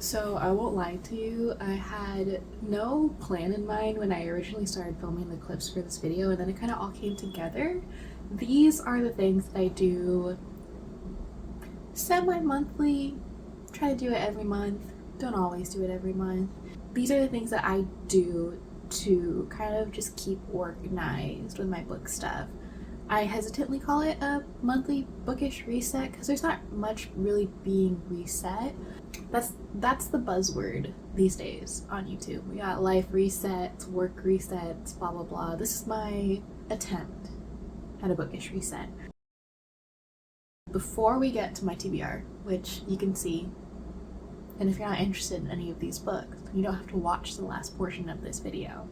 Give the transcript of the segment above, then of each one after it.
So I won't lie to you, I had no plan in mind when I originally started filming the clips for this video, and then it kind of all came together. These are the things that I do semi-monthly, try to do it every month, don't always do it every month. These are the things that I do to kind of just keep organized with my book stuff. I hesitantly call it a monthly bookish reset because there's not much really being reset. That's the buzzword these days on YouTube. We got life resets, work resets, blah blah blah. This is my attempt at a bookish reset. Before we get to my TBR, which you can see, and if you're not interested in any of these books, you don't have to watch the last portion of this video.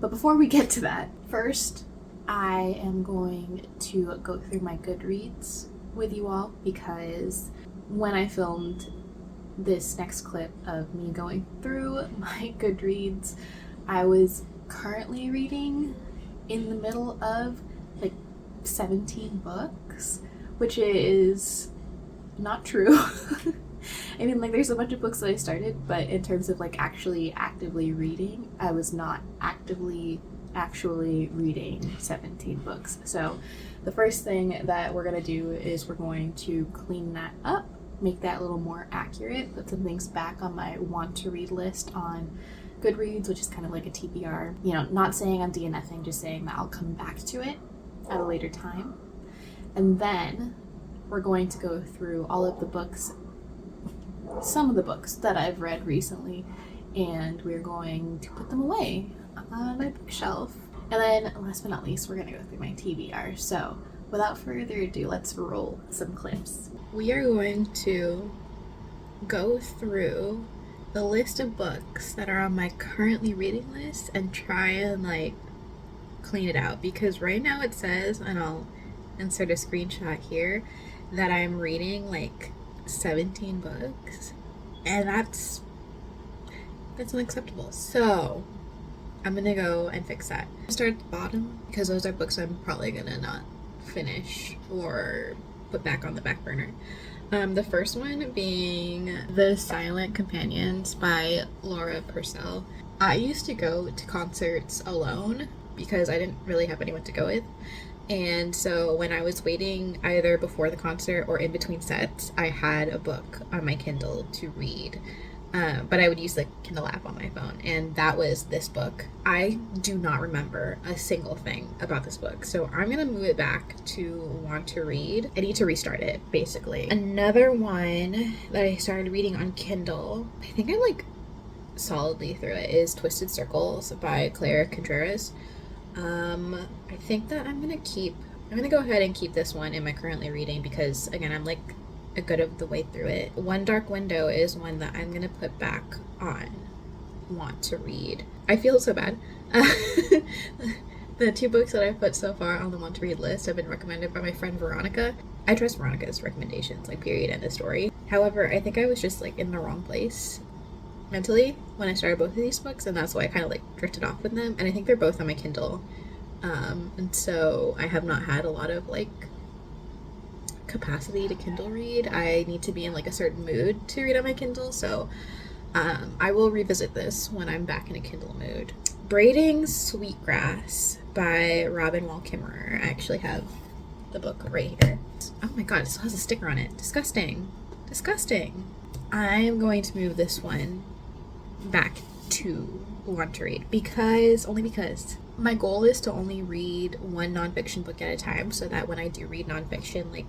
But before we get to that, first I am going to go through my Goodreads with you all because when I filmed this next clip of me going through my Goodreads, I was currently reading in the middle of like 17 books, which is not true. I mean, like, there's a bunch of books that I started, but in terms of like actually actively reading, I was not actually reading 17 books. So the first thing that we're gonna do is we're going to clean that up, make that a little more accurate, put some things back on my want to read list on Goodreads, which is kind of like a TBR. You know, not saying I'm DNFing, just saying that I'll come back to it at a later time. And then we're going to go through all of the books, some of the books that I've read recently, and we're going to put them away on my bookshelf. And then last but not least, we're gonna go through my TBR. So without further ado, let's roll some clips. We are going to go through the list of books that are on my currently reading list and try and like clean it out, because right now it says, and I'll insert a screenshot here, that I'm reading like 17 books, and that's unacceptable. So I'm gonna go and fix that. Start at the bottom because those are books I'm probably gonna not finish or put back on the back burner. The first one being The Silent Companions by Laura Purcell. I used to go to concerts alone because I didn't really have anyone to go with. And so when I was waiting either before the concert or in between sets, I had a book on my Kindle to read. But I would use the Kindle app on my phone, and that was this book. I do not remember a single thing about this book, so I'm gonna move it back to want to read. I need to restart it, basically. Another one that I started reading on Kindle, I think I'm like solidly through it, is Twisted Circles by Claire Contreras. I think that I'm gonna go ahead and keep this one in my currently reading because, again, I'm like a good of the way through it. One Dark Window is one that I'm gonna put back on want to read. I feel so bad. The two books that I've put so far on the want to read list have been recommended by my friend Veronica. I trust Veronica's recommendations, like, period, end of story. However, I think I was just like in the wrong place mentally when I started both of these books, and that's why I kind of like drifted off with them. And I think they're both on my Kindle, and so I have not had a lot of like capacity to Kindle read. I need to be in like a certain mood to read on my Kindle, so I will revisit this when I'm back in a Kindle mood. Braiding Sweetgrass by Robin Wall Kimmerer. I actually have the book right here. Oh my god, it still has a sticker on it. Disgusting. Disgusting. I'm going to move this one back to want to read because my goal is to only read one nonfiction book at a time, so that when I do read nonfiction, like,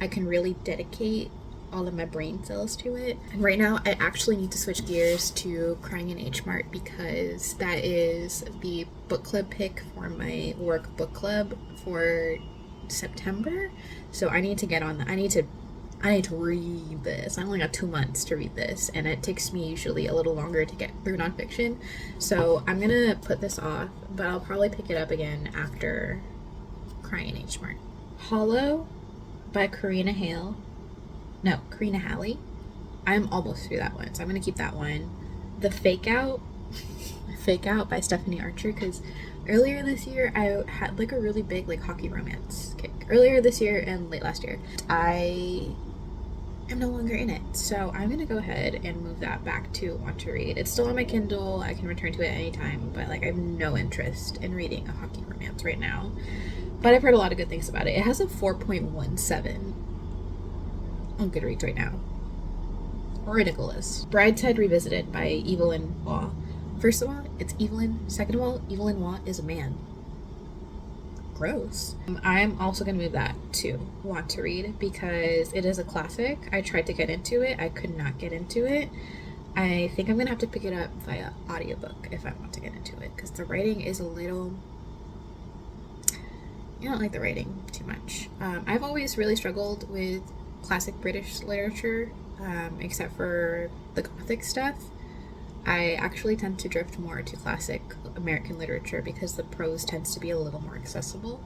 I can really dedicate all of my brain cells to it. And right now I actually need to switch gears to Crying in H Mart because that is the book club pick for my work book club for September. So I need to get on that. I need to read this. I only got 2 months to read this, and it takes me usually a little longer to get through nonfiction. So I'm gonna put this off, but I'll probably pick it up again after Crying in H Mart. Hollow by Karina Halley. I'm almost through that one, so I'm gonna keep that one. The Fake Out by Stephanie Archer, because earlier this year I had like a really big like hockey romance kick. Earlier this year and late last year, I I'm no longer in it. So I'm gonna go ahead and move that back to want to read. It's still on my Kindle. I can return to it anytime, but like I have no interest in reading a hockey romance right now. But I've heard a lot of good things about it. It has a 4.17 on Goodreads right now. Ridiculous. Brideshead Revisited by Evelyn Waugh. First of all, it's Evelyn. Second of all, Evelyn Waugh is a man. Gross. I'm also going to move that to want to read because it is a classic. I tried to get into it. I could not get into it. I think I'm going to have to pick it up via audiobook if I want to get into it because the writing is a little... I don't like the writing too much. I've always really struggled with classic British literature, except for the Gothic stuff. I actually tend to drift more to classic American literature because the prose tends to be a little more accessible.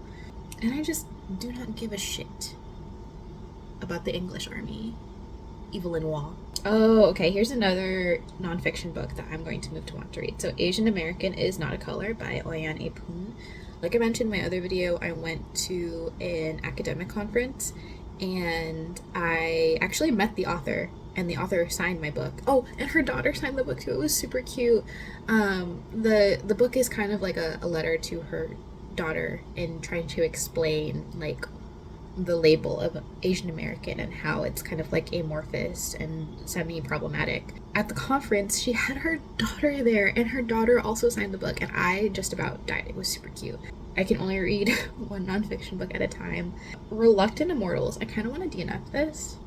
And I just do not give a shit about the English army. Evelyn Waugh. Oh, okay, here's another nonfiction book that I'm going to move to want to read. So Asian American is Not a Color by Oyan Apun. Like I mentioned in my other video, I went to an academic conference and I actually met the author, and the author signed my book. Oh, and her daughter signed the book too. It was super cute. The book is kind of like a letter to her daughter in trying to explain like the label of Asian American and how it's kind of like amorphous and semi-problematic. At the conference, she had her daughter there, and her daughter also signed the book, and I just about died. It was super cute. I can only read one nonfiction book at a time. Reluctant Immortals. I kind of want to DNF this.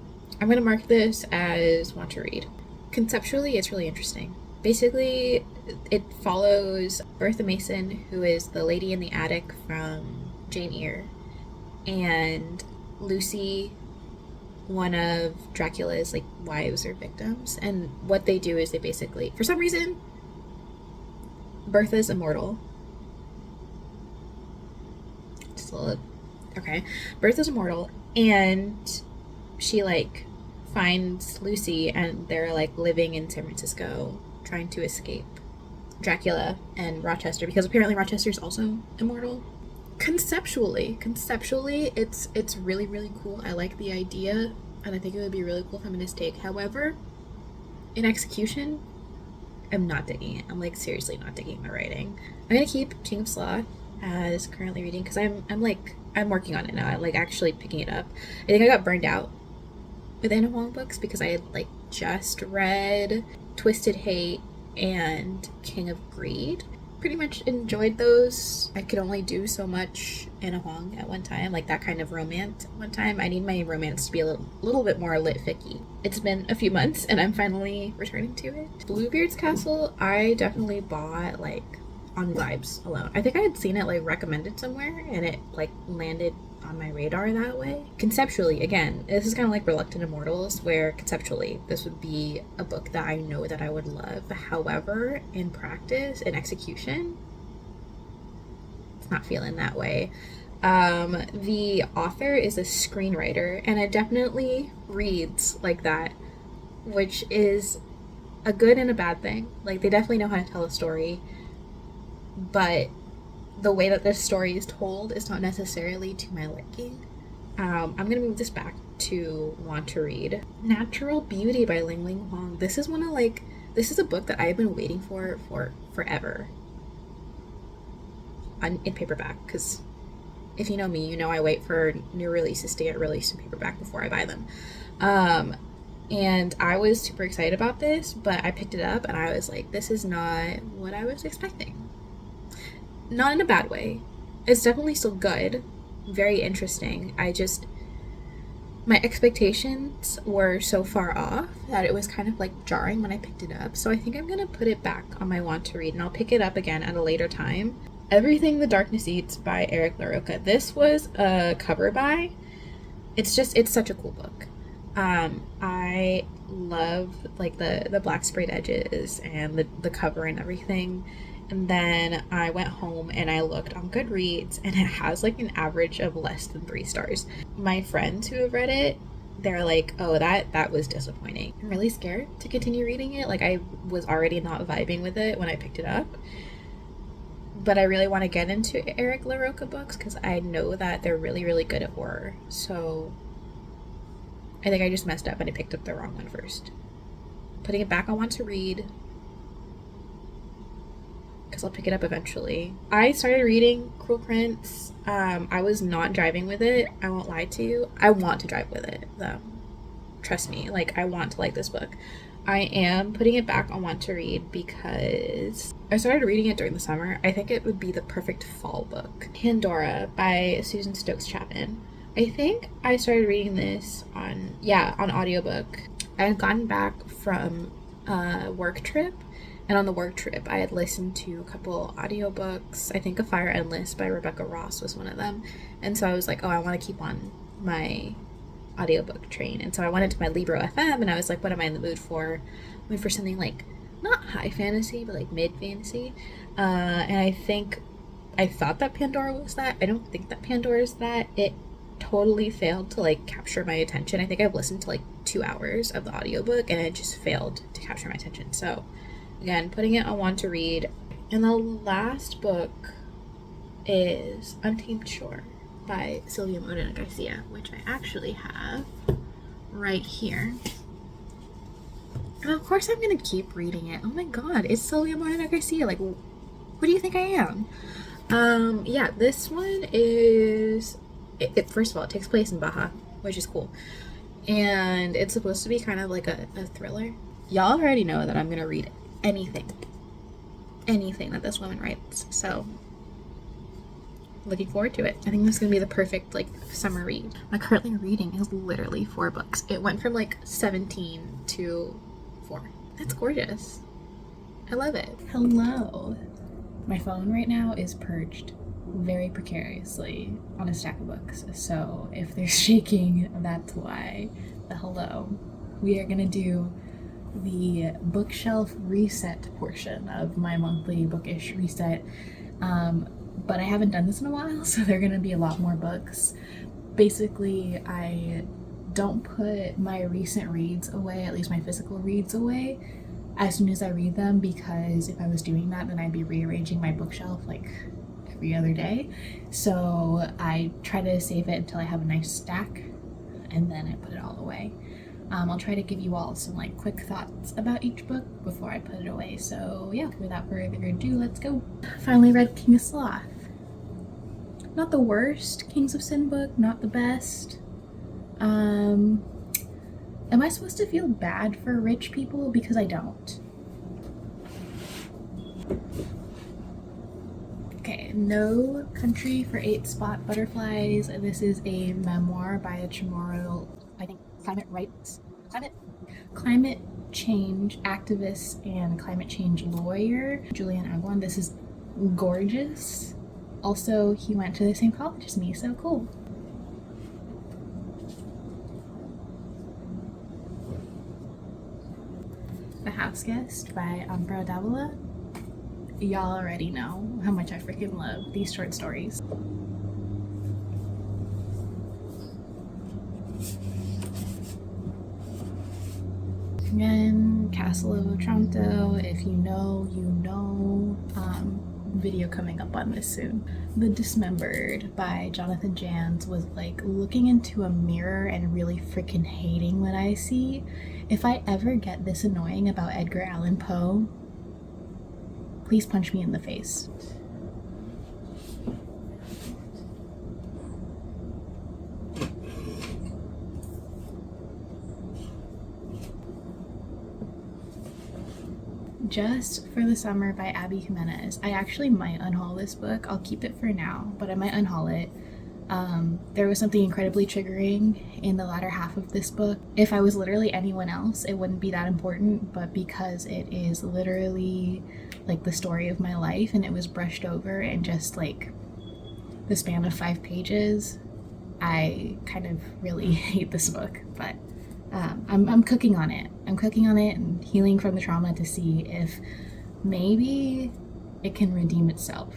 I'm going to mark this as want to read. Conceptually, it's really interesting. Basically, it follows Bertha Mason, who is the lady in the attic from Jane Eyre, and Lucy, one of Dracula's like wives or victims. And what they do is they basically, for some reason, Bertha's immortal. Just a little, okay. Bertha's immortal, and she like finds Lucy, and they're like living in San Francisco trying to escape Dracula and Rochester, because apparently Rochester's also immortal. Conceptually, it's really, really cool. I like the idea, and I think it would be a really cool feminist take. However, in execution, I'm not digging it. I'm like seriously not digging the writing. I'm gonna keep King of Sloth as currently reading because I'm working on it now. I'm like actually picking it up. I think I got burned out with Anna Huang books because I had like just read Twisted Hate and King of Greed. Pretty much enjoyed those. I could only do so much Anna Huang at one time, like that kind of romance at one time. I need my romance to be a little bit more lit ficky. It's been a few months and I'm finally returning to it. Bluebeard's Castle, I definitely bought like on vibes alone. I think I had seen it like recommended somewhere and it like landed on my radar that way. Conceptually, again, this is kind of like Reluctant Immortals, where conceptually this would be a book that I know that I would love. However, in practice, in execution, it's not feeling that way. The author is a screenwriter, and it definitely reads like that, which is a good and a bad thing. Like, they definitely know how to tell a story, but the way that this story is told is not necessarily to my liking. I'm gonna move this back to want to read. Natural Beauty by Ling Ling Huang. This is a book that I've been waiting for forever in paperback, because if you know me, you know I wait for new releases to get released in paperback before I buy them. And I was super excited about this, but I picked it up and I was like, this is not what I was expecting. Not in a bad way. It's definitely still good. Very interesting. My expectations were so far off that it was kind of like jarring when I picked it up. So I think I'm going to put it back on my want to read, and I'll pick it up again at a later time. Everything the Darkness Eats by Eric LaRocca. This was a cover buy. It's such a cool book. I love like the black sprayed edges and the cover and everything. And then I went home and I looked on Goodreads, and it has like an average of less than 3 stars. My friends who have read it, they're like, oh, that was disappointing. I'm really scared to continue reading it. Like, I was already not vibing with it when I picked it up. But I really want to get into Eric LaRocca books because I know that they're really, really good at horror. So I think I just messed up and I picked up the wrong one first. Putting it back on want to read, because I'll pick it up eventually. I started reading Cruel Prince. I was not driving with it. I won't lie to you. I want to drive with it, though. Trust me. Like, I want to like this book. I am putting it back on want to read because I started reading it during the summer. I think it would be the perfect fall book. Pandora by Susan Stokes Chapman. I think I started reading this on audiobook. I had gotten back from a work trip, and on the work trip I had listened to a couple audiobooks. I think A Fire Endless by Rebecca Ross was one of them. And so I was like, oh, I want to keep on my audiobook train. And so I went into my Libro FM and I was like, what am I in the mood for? I'm mood for something like not high fantasy, but like mid fantasy. And I thought that Pandora was that. I don't think that Pandora is that. It totally failed to like capture my attention. I think I've listened to like 2 hours of the audiobook and it just failed to capture my attention. So again, putting it on want to read. And the last book is Untamed Shore by Sylvia Morena Garcia, which I actually have right here. And of course I'm gonna keep reading it. Oh my god, it's Sylvia Morena Garcia. Like, what do you think I am? Yeah, this one is first of all, it takes place in Baja, which is cool. And it's supposed to be kind of like a thriller. Y'all already know that I'm gonna read anything that this woman writes. So looking forward to it. I think this is gonna be the perfect like summer read. My currently reading is literally 4 books. It went from like 17 to 4. That's gorgeous. I love it. Hello. My phone right now is perched very precariously on a stack of books. So if they're shaking, that's why. The hello. We are gonna do the bookshelf reset portion of my monthly bookish reset. But I haven't done this in a while, so there are going to be a lot more books. Basically, I don't put my recent reads away, at least my physical reads away, as soon as I read them, because if I was doing that, then I'd be rearranging my bookshelf like every other day. So I try to save it until I have a nice stack, and then I put it all away. I'll try to give you all some like quick thoughts about each book before I put it away. So yeah, without further ado, let's go. Finally read King of Sloth. Not the worst Kings of Sin book, not the best. Am I supposed to feel bad for rich people? Because I don't. Okay, No Country for 8-Spot Butterflies. This is a memoir by a Chamorro, I think, climate change activist and climate change lawyer, Julian Agwan. This is gorgeous. Also, he went to the same college as me, so cool. The House Guest by Umbra Davila. Y'all already know how much I freaking love these short stories. Again, Castle of Otranto. If you know, you know. Video coming up on this soon. The Dismembered by Jonathan Janz was like looking into a mirror and really freaking hating what I see. If I ever get this annoying about Edgar Allan Poe, please punch me in the face. Just for the Summer by Abby Jimenez. I actually might unhaul this book. I'll keep it for now, but I might unhaul it. There was something incredibly triggering in the latter half of this book. If I was literally anyone else, it wouldn't be that important, but because it is literally like the story of my life and it was brushed over in just like the span of 5 pages, I kind of really hate this book, but I'm cooking on it. I'm cooking on it and healing from the trauma to see if maybe it can redeem itself.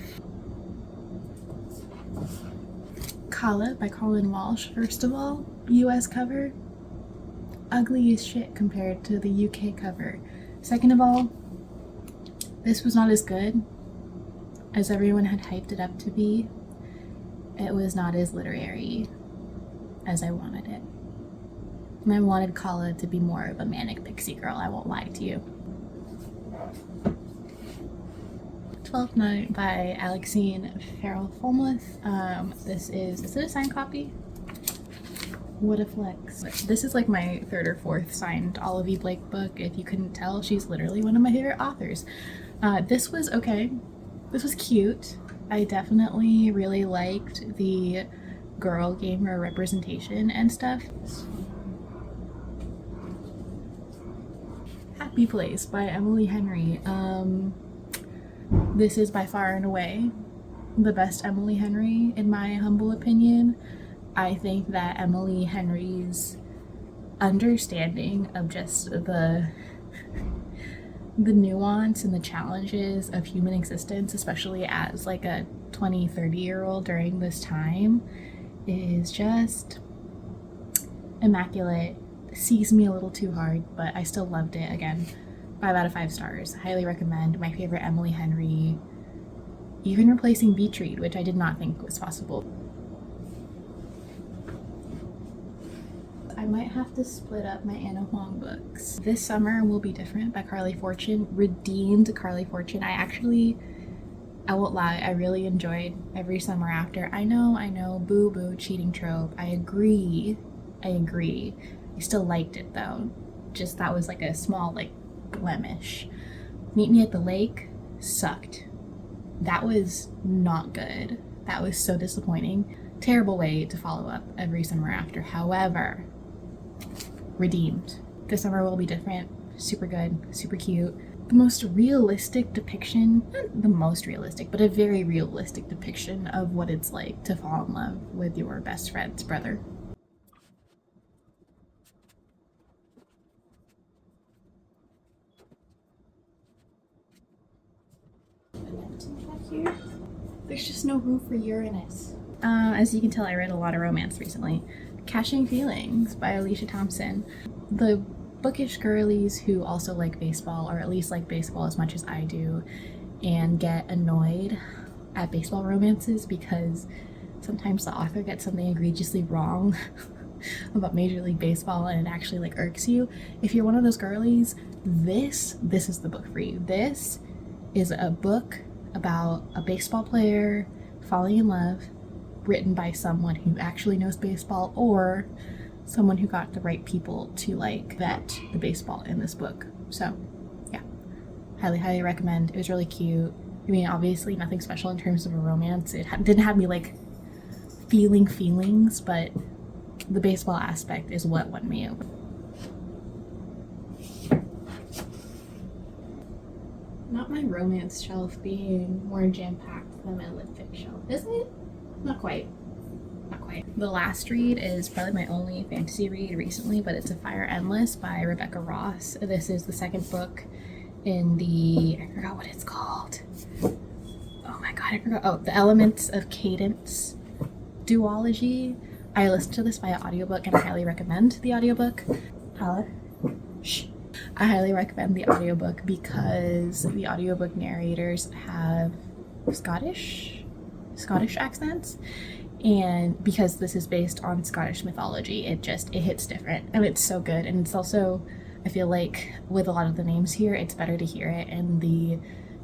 Kala by Colin Walsh. First of all, US cover, ugly as shit compared to the UK cover. Second of all, this was not as good as everyone had hyped it up to be. It was not as literary as I wanted it. And I wanted Kala to be more of a manic pixie girl, I won't lie to you. 12th Night by Alexine Farrell-Fulmuth. This is it a signed copy? What a flex. This is like my third or fourth signed Olive E. Blake book. If you couldn't tell, she's literally one of my favorite authors. This was okay. This was cute. I definitely really liked the girl gamer representation and stuff. Happy Place by Emily Henry. This is by far and away the best Emily Henry, in my humble opinion. I think that Emily Henry's understanding of just the nuance and the challenges of human existence, especially as like a 20-30-year-old during this time, is just immaculate. Sees me a little too hard, but I still loved it. Again, 5 out of 5 stars. Highly recommend. My favorite Emily Henry, even replacing Beach Read, which I did not think was possible. I might have to split up my Anna Huang books. This Summer Will Be Different by Carly Fortune. Redeemed Carly Fortune. I won't lie, I really enjoyed Every Summer After. I know, boo boo, cheating trope. I agree. I still liked it though. Just that was like a small like blemish. Meet Me at the Lake sucked. That was not good. That was so disappointing. Terrible way to follow up Every Summer After. However, redeemed. This Summer Will Be Different. Super good, super cute. The most realistic depiction, not the most realistic, but a very realistic depiction of what it's like to fall in love with your best friend's brother. Here. There's just no room for Uranus. As you can tell, I read a lot of romance recently. Catching Feelings by Alicia Thompson. The bookish girlies who also like baseball, or at least like baseball as much as I do, and get annoyed at baseball romances because sometimes the author gets something egregiously wrong about Major League Baseball and it actually like irks you. If you're one of those girlies, this is the book for you. This is a book about a baseball player falling in love, written by someone who actually knows baseball, or someone who got the right people to like vet the baseball in this book. So yeah, highly recommend. It was really cute. I mean, obviously nothing special in terms of a romance. It didn't have me like feeling feelings, but the baseball aspect is what won me over. Not my romance shelf being more jam-packed than my lit fic shelf, is it? Not quite. The last read is probably my only fantasy read recently, but it's A Fire Endless by Rebecca Ross. This is the second book in the, I forgot what it's called. Oh my god, I forgot. Oh, The Elements of Cadence duology. I listened to this via audiobook and I highly recommend the audiobook. I highly recommend the audiobook because the audiobook narrators have Scottish accents, and because this is based on Scottish mythology, it hits different and it's so good. And it's also, I feel like with a lot of the names here, it's better to hear it in the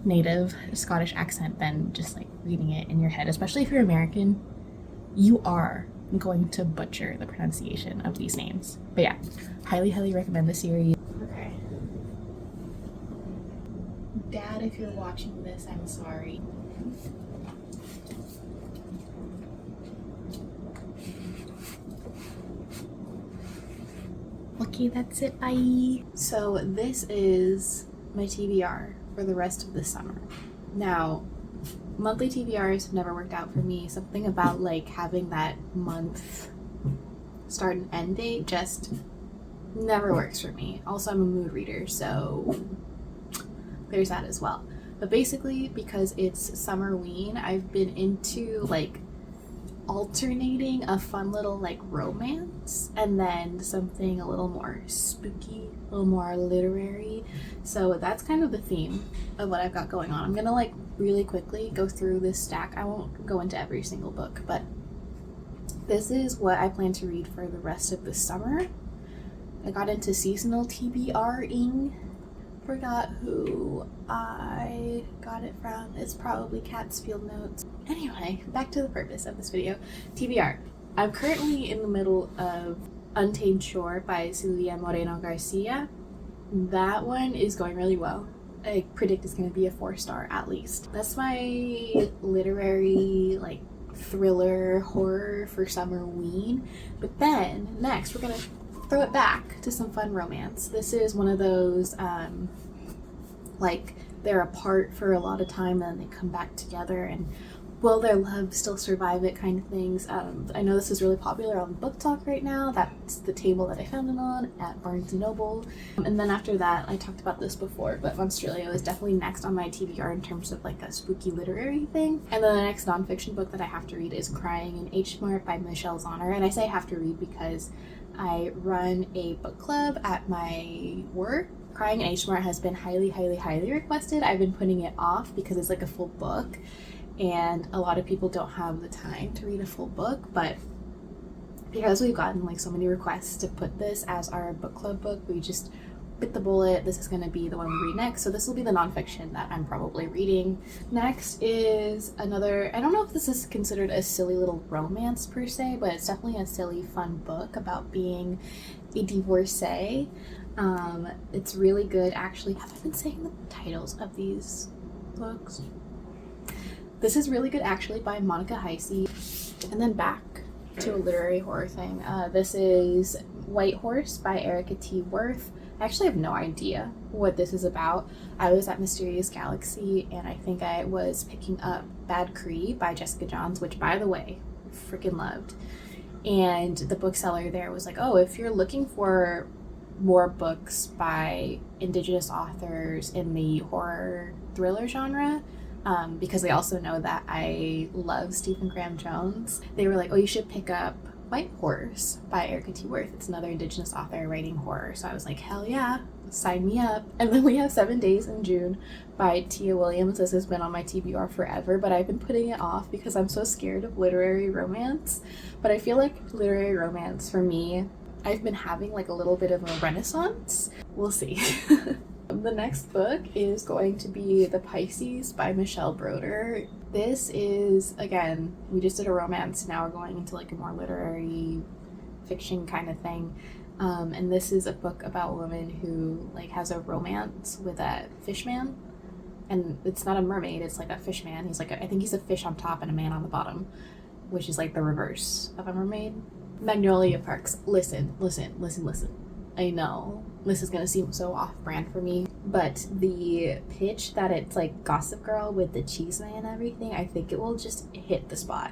native Scottish accent than just like reading it in your head, especially if you're American. You are going to butcher the pronunciation of these names. But yeah, highly recommend the series. Okay. Dad, if you're watching this, I'm sorry. Okay, that's it, bye. So this is my TBR for the rest of the summer. Now, monthly TBRs have never worked out for me. Something about like having that month start and end date just never works for me. Also, I'm a mood reader, so there's that as well. But basically, because it's Summerween, I've been into like alternating a fun little like romance and then something a little more spooky, a little more literary. So that's kind of the theme of what I've got going on. I'm gonna like really quickly go through this stack. I won't go into every single book, but this is what I plan to read for the rest of the summer. I got into seasonal TBRing. Forgot who I got it from. It's probably Cat's Field Notes. Anyway, back to the purpose of this video. TBR. I'm currently in the middle of Untamed Shore by Celia Moreno Garcia. That one is going really well. I predict it's going to be a 4-star at least. That's my literary, like, thriller horror for summer ween. But then next we're going to throw it back to some fun romance. This is one of those like they're apart for a lot of time and then they come back together, and will their love still survive it kind of things. I know this is really popular on Book Talk right now. That's the table that I found it on at Barnes & Noble. And then after that, I talked about this before, but Australia is definitely next on my TBR in terms of like a spooky literary thing. And then the next nonfiction book that I have to read is Crying in H Mart by Michelle Zauner. And I say I have to read because I run a book club at my work. Crying in H Mart has been highly, highly, highly requested. I've been putting it off because it's like a full book, and a lot of people don't have the time to read a full book. But because we've gotten like so many requests to put this as our book club book, we just bit the bullet. This is going to be the one we read next. So this will be the nonfiction that I'm probably reading. Next is another, I don't know if this is considered a silly little romance per se, but it's definitely a silly fun book about being a divorcee. It's really good actually. Have I been saying the titles of these books? This is really good actually by Monica Heisey. And then back to a literary horror thing. This is White Horse by Erica T. Worth. I actually have no idea what this is about. I was at Mysterious Galaxy and I think I was picking up Bad Cree by Jessica Johns, which by the way, freaking loved. And the bookseller there was like, oh, if you're looking for more books by Indigenous authors in the horror thriller genre, because they also know that I love Stephen Graham Jones, they were like, oh, you should pick up White Horse by Erica T. Worth. It's another Indigenous author writing horror. So I was like, hell yeah, sign me up. And then we have 7 Days in June by Tia Williams. This has been on my TBR forever, but I've been putting it off because I'm so scared of literary romance. But I feel like literary romance for me, I've been having like a little bit of a renaissance. We'll see. The next book is going to be The Pisces by Michelle Broder. This is, again, we just did a romance, now we're going into like a more literary fiction kind of thing. And this is a book about a woman who like has a romance with a fish man. And it's not a mermaid, it's like a fish man. He's like, I think he's a fish on top and a man on the bottom, which is like the reverse of a mermaid. Magnolia Parks. Listen. I know this is gonna seem so off-brand for me, but the pitch that it's like Gossip Girl with the cheese man and everything, I think it will just hit the spot.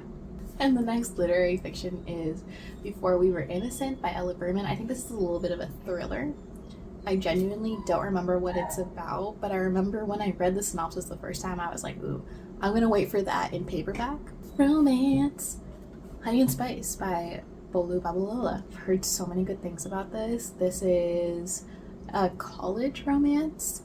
And the next literary fiction is Before We Were Innocent by Ella Berman. I think this is a little bit of a thriller. I genuinely don't remember what it's about, but I remember when I read the synopsis the first time, I was like, ooh, I'm gonna wait for that in paperback. Romance. Honey and Spice by Bolu Babalola. I've heard so many good things about this. This is a college romance,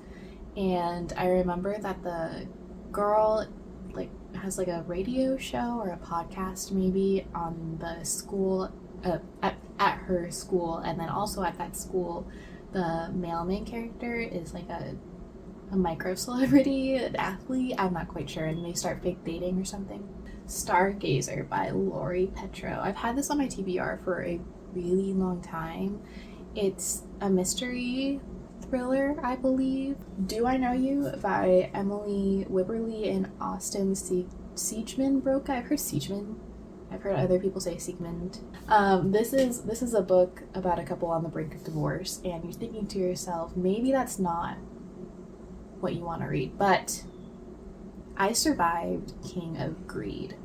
and I remember that the girl like has like a radio show or a podcast maybe on the school, at her school, and then also at that school the male main character is like a micro celebrity, an athlete, I'm not quite sure, and they start fake dating or something. Stargazer by Lori Petro. I've had this on my TBR for a really long time. It's a mystery thriller, I believe. Do I Know You by Emily Wibberley and Austin Siegman Broca. I've heard Siegman. I've heard other people say Siegmund. This is a book about a couple on the brink of divorce, and you're thinking to yourself, maybe that's not what you want to read, but I survived King of Greed.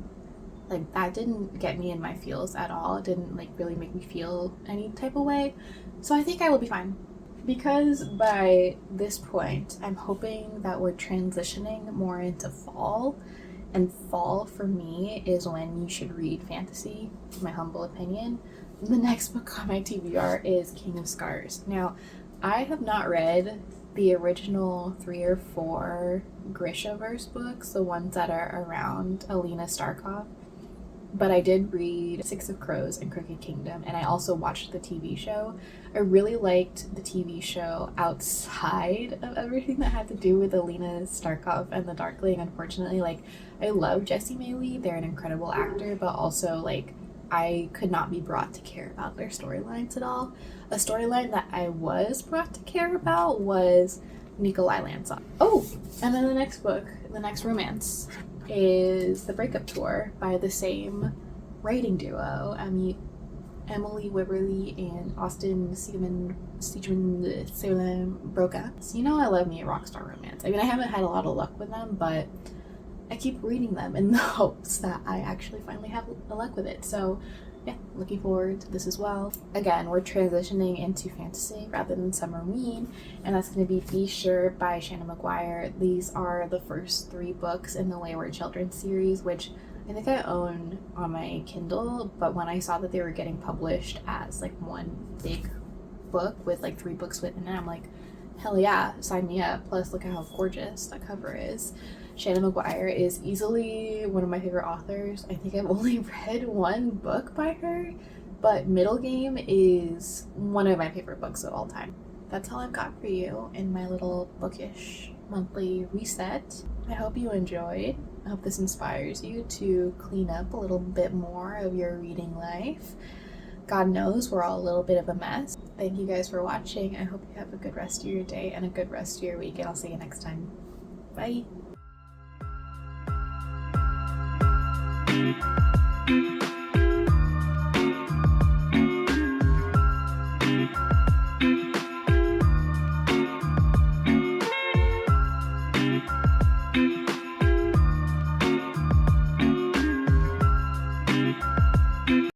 Like, that didn't get me in my feels at all. It didn't like really make me feel any type of way. So I think I will be fine. Because by this point, I'm hoping that we're transitioning more into fall. And fall for me is when you should read fantasy, in my humble opinion. The next book on my TBR is King of Scars. Now, I have not read the original 3 or 4 Grishaverse books, the ones that are around Alina Starkov. but I did read Six of Crows and Crooked Kingdom, and I also watched the TV show. I really liked the TV show outside of everything that had to do with Alina Starkov and the Darkling. Unfortunately, like, I love Jessie May. They're an incredible actor, but also, like, I could not be brought to care about their storylines at all. A storyline that I was brought to care about was Nikolai Lanzov. Oh, and then the next book, the next romance, is The Breakup Tour by the same writing duo, Emily Wibberley and Austin Siegelman Broca. So you know I love me a rockstar romance. I mean, I haven't had a lot of luck with them, but I keep reading them in the hopes that I actually finally have luck with it. So yeah, looking forward to this as well. Again, we're transitioning into fantasy rather than summer read, and that's going to be Be Sure by Shannon McGuire. These are the first 3 books in the Wayward Children series, which I think I own on my Kindle, but when I saw that they were getting published as like one big book with like 3 books within it, I'm like, hell yeah, sign me up. Plus, look at how gorgeous that cover is. Shannon McGuire is easily one of my favorite authors. I think I've only read 1 book by her, but Middle Game is one of my favorite books of all time. That's all I've got for you in my little bookish monthly reset. I hope you enjoyed. I hope this inspires you to clean up a little bit more of your reading life. God knows we're all a little bit of a mess. Thank you guys for watching. I hope you have a good rest of your day and a good rest of your week, and I'll see you next time. Bye.